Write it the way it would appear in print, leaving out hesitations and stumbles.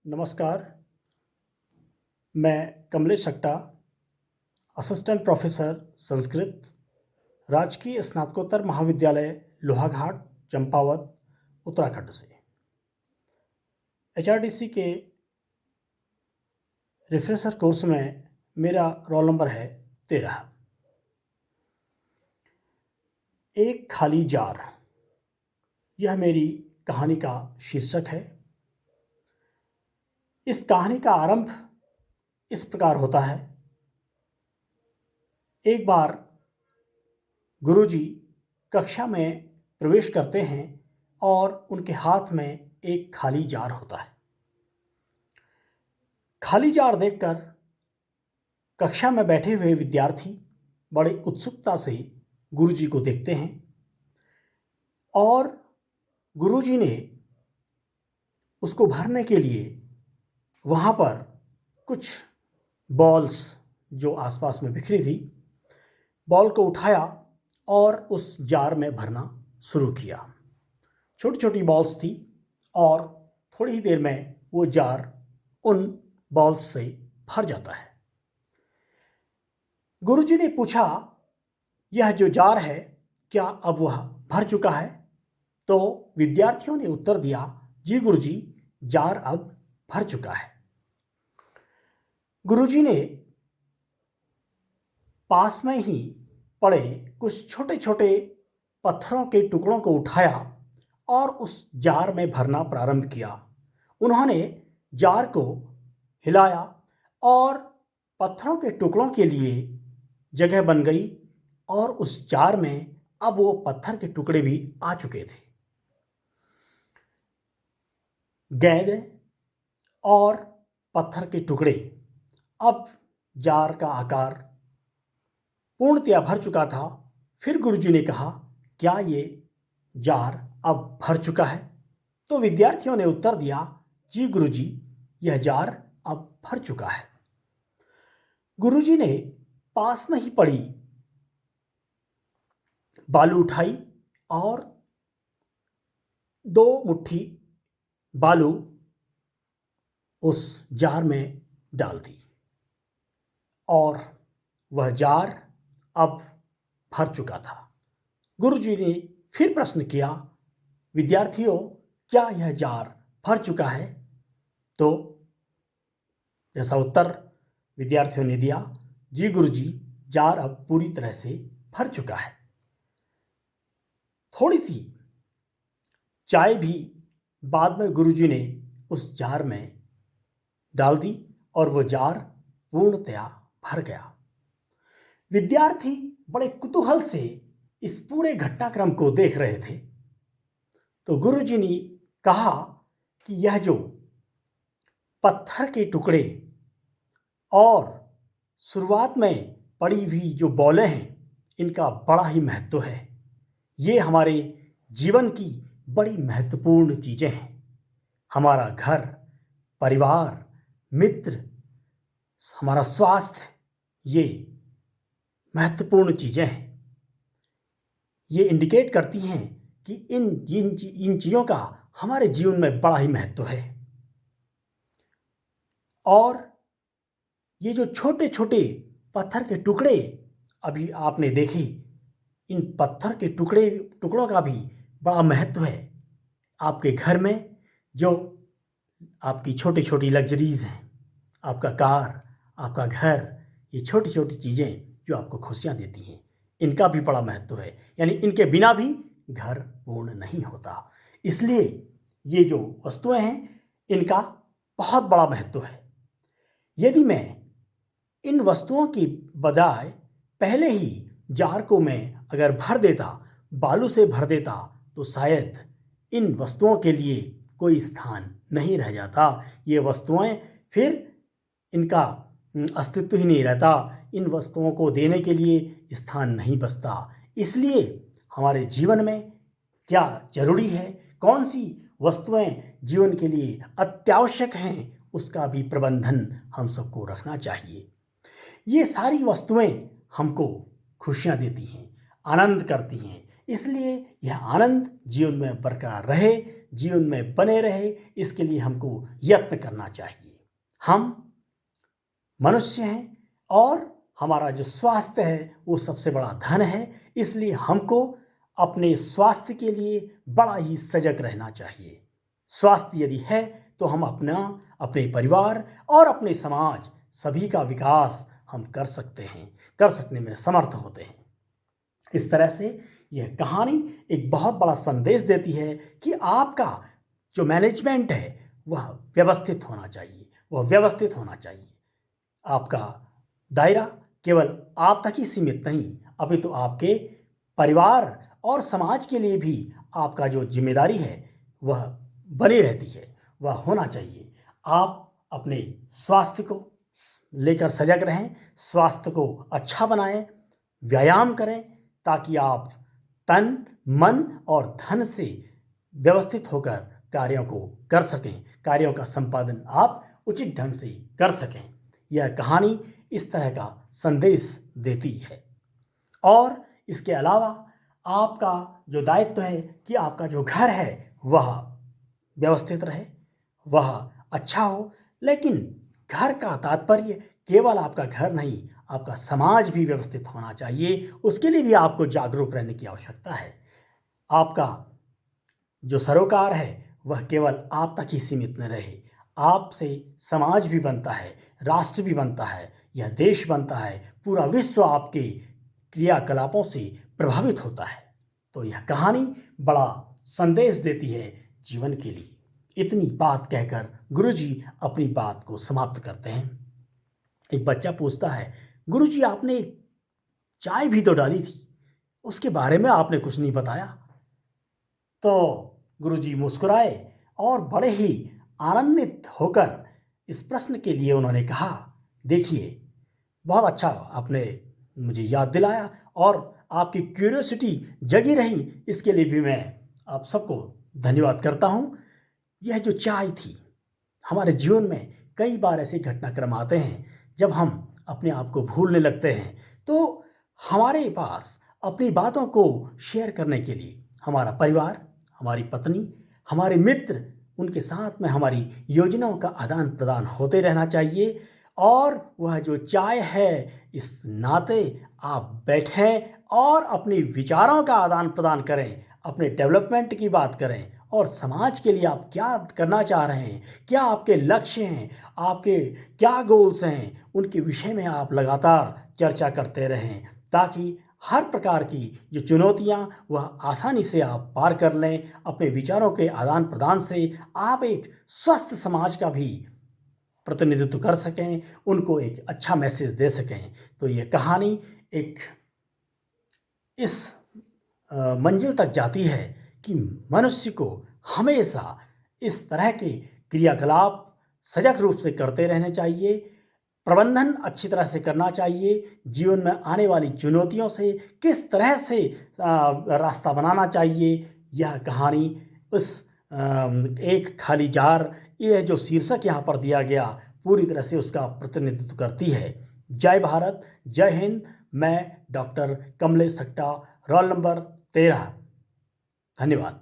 नमस्कार। मैं Kamlesh सक्टा, assistant professor Sanskrit, राजकीय स्नातकोत्तर महाविद्यालय लोहाघाट, चंपावत, उत्तराखंड से। एचआरडीसी के रिफ्रेशर कोर्स में मेरा रोल नंबर है 13। एक खाली जार, यह मेरी कहानी का शीर्षक है। इस कहानी का आरंभ इस प्रकार होता है। एक बार गुरुजी कक्षा में प्रवेश करते हैं और उनके हाथ में एक खाली जार होता है। खाली जार देखकर कक्षा में बैठे हुए विद्यार्थी बड़े उत्सुकता से गुरुजी को देखते हैं और गुरुजी ने उसको भरने के लिए वहाँ पर कुछ बॉल्स जो आसपास में बिखरी थी, बॉल को उठाया और उस जार में भरना शुरू किया। छोटी छोटी बॉल्स थी और थोड़ी ही देर में वो जार उन बॉल्स से भर जाता है। गुरुजी ने पूछा, यह जो जार है क्या अब वह भर चुका है? तो विद्यार्थियों ने उत्तर दिया, जी गुरुजी, जार अब भर चुका है। गुरुजी ने पास में ही पड़े कुछ छोटे छोटे पत्थरों के टुकड़ों को उठाया और उस जार में भरना प्रारंभ किया। उन्होंने जार को हिलाया और पत्थरों के टुकड़ों के लिए जगह बन गई और उस जार में अब वो पत्थर के टुकड़े भी आ चुके थे। गेंद और पत्थर के टुकड़े, अब जार का आकार पूर्णतया भर चुका था। फिर गुरुजी ने कहा, क्या ये जार अब भर चुका है? तो विद्यार्थियों ने उत्तर दिया, जी गुरुजी, यह जार अब भर चुका है। गुरुजी ने पास में ही पड़ी बालू उठाई और 2 मुट्ठी बालू उस जार में डाल दी और वह जार अब भर चुका था। गुरुजी ने फिर प्रश्न किया, विद्यार्थियों, क्या यह जार भर चुका है? तो जैसा उत्तर विद्यार्थियों ने दिया, जी गुरुजी, जार अब पूरी तरह से भर चुका है। थोड़ी सी चाय भी बाद में गुरुजी ने उस जार में डाल दी और वो जार पूर्णतया भर गया। विद्यार्थी बड़े कुतूहल से इस पूरे घटनाक्रम को देख रहे थे। तो गुरुजी ने कहा कि यह जो पत्थर के टुकड़े और शुरुआत में पड़ी हुई जो बॉलें हैं, इनका बड़ा ही महत्व है। ये हमारे जीवन की बड़ी महत्वपूर्ण चीज़ें हैं। हमारा घर, परिवार, मित्र, हमारा स्वास्थ्य, ये महत्वपूर्ण चीज़ें हैं। ये इंडिकेट करती हैं कि इन चीज़ों का हमारे जीवन में बड़ा ही महत्व है। और ये जो छोटे छोटे पत्थर के टुकड़े अभी आपने देखे, इन पत्थर के टुकड़ों का भी बड़ा महत्व है। आपके घर में जो आपकी छोटी छोटी लग्जरीज़ हैं, आपका कार, आपका घर, ये छोटी छोटी चीज़ें जो आपको खुशियाँ देती हैं, इनका भी बड़ा महत्व है। यानी इनके बिना भी घर पूर्ण नहीं होता। इसलिए ये जो वस्तुएं हैं, इनका बहुत बड़ा महत्व है। यदि मैं इन वस्तुओं की बजाय पहले ही जार को मैं अगर भर देता, बालू से भर देता, तो शायद इन वस्तुओं के लिए कोई स्थान नहीं रह जाता। ये वस्तुएं फिर इनका अस्तित्व ही नहीं रहता। इन वस्तुओं को देने के लिए स्थान नहीं बचता। इसलिए हमारे जीवन में क्या जरूरी है, कौन सी वस्तुएं जीवन के लिए अत्यावश्यक हैं, उसका भी प्रबंधन हम सबको रखना चाहिए। ये सारी वस्तुएं हमको खुशियाँ देती हैं, आनंद करती हैं। इसलिए यह आनंद जीवन में बरकरार रहे, जीवन में बने रहे, इसके लिए हमको यत्न करना चाहिए। हम मनुष्य हैं और हमारा जो स्वास्थ्य है वो सबसे बड़ा धन है, इसलिए हमको अपने स्वास्थ्य के लिए बड़ा ही सजग रहना चाहिए। स्वास्थ्य यदि है तो हम अपने परिवार और अपने समाज सभी का विकास हम कर सकते हैं, कर सकने में समर्थ होते हैं। इस तरह से यह कहानी एक बहुत बड़ा संदेश देती है कि आपका जो मैनेजमेंट है वह व्यवस्थित होना चाहिए, वह व्यवस्थित होना चाहिए। आपका दायरा केवल आप तक ही सीमित नहीं, अपितु आपके परिवार और समाज के लिए भी आपका जो जिम्मेदारी है वह बनी रहती है, वह होना चाहिए। आप अपने स्वास्थ्य को लेकर सजग रहें, स्वास्थ्य को अच्छा बनाएं, व्यायाम करें, ताकि आप तन, मन और धन से व्यवस्थित होकर कार्यों को कर सकें, कार्यों का संपादन आप उचित ढंग से कर सकें। यह कहानी इस तरह का संदेश देती है। और इसके अलावा आपका जो दायित्व है कि आपका जो घर है वह व्यवस्थित रहे, वह अच्छा हो। लेकिन घर का तात्पर्य केवल आपका घर नहीं, आपका समाज भी व्यवस्थित होना चाहिए। उसके लिए भी आपको जागरूक रहने की आवश्यकता है। आपका जो सरोकार है वह केवल आप तक ही सीमित न रहे, आपसे समाज भी बनता है, राष्ट्र भी बनता है, यह देश बनता है, पूरा विश्व आपके क्रियाकलापों से प्रभावित होता है। तो यह कहानी बड़ा संदेश देती है जीवन के लिए। इतनी बात कहकर गुरुजी अपनी बात को समाप्त करते हैं। एक बच्चा पूछता है, गुरुजी आपने चाय भी तो डाली थी, उसके बारे में आपने कुछ नहीं बताया। तो गुरुजी मुस्कुराए और बड़े ही आनंदित होकर इस प्रश्न के लिए उन्होंने कहा, देखिए बहुत अच्छा आपने मुझे याद दिलाया और आपकी क्यूरियोसिटी जगी रही, इसके लिए भी मैं आप सबको धन्यवाद करता हूँ। यह जो चाय थी, हमारे जीवन में कई बार ऐसे घटनाक्रम आते हैं जब हम अपने आप को भूलने लगते हैं, तो हमारे पास अपनी बातों को शेयर करने के लिए हमारा परिवार, हमारी पत्नी, हमारे मित्र, उनके साथ में हमारी योजनाओं का आदान प्रदान होते रहना चाहिए। और वह जो चाय है, इस नाते आप बैठें और अपने विचारों का आदान प्रदान करें, अपने डेवलपमेंट की बात करें और समाज के लिए आप क्या करना चाह रहे हैं, क्या आपके लक्ष्य हैं, आपके क्या गोल्स हैं, उनके विषय में आप लगातार चर्चा करते रहें, ताकि हर प्रकार की जो चुनौतियां वह आसानी से आप पार कर लें। अपने विचारों के आदान प्रदान से आप एक स्वस्थ समाज का भी प्रतिनिधित्व कर सकें, उनको एक अच्छा मैसेज दे सकें। तो ये कहानी एक इस मंजिल तक जाती है कि मनुष्य को हमेशा इस तरह के क्रियाकलाप सजग रूप से करते रहने चाहिए, प्रबंधन अच्छी तरह से करना चाहिए, जीवन में आने वाली चुनौतियों से किस तरह से रास्ता बनाना चाहिए। यह कहानी उस एक खाली जार, यह जो शीर्षक यहाँ पर दिया गया, पूरी तरह से उसका प्रतिनिधित्व करती है। जय भारत, जय हिंद। मैं डॉक्टर कमलेश सक्टा, रोल नंबर 13। धन्यवाद।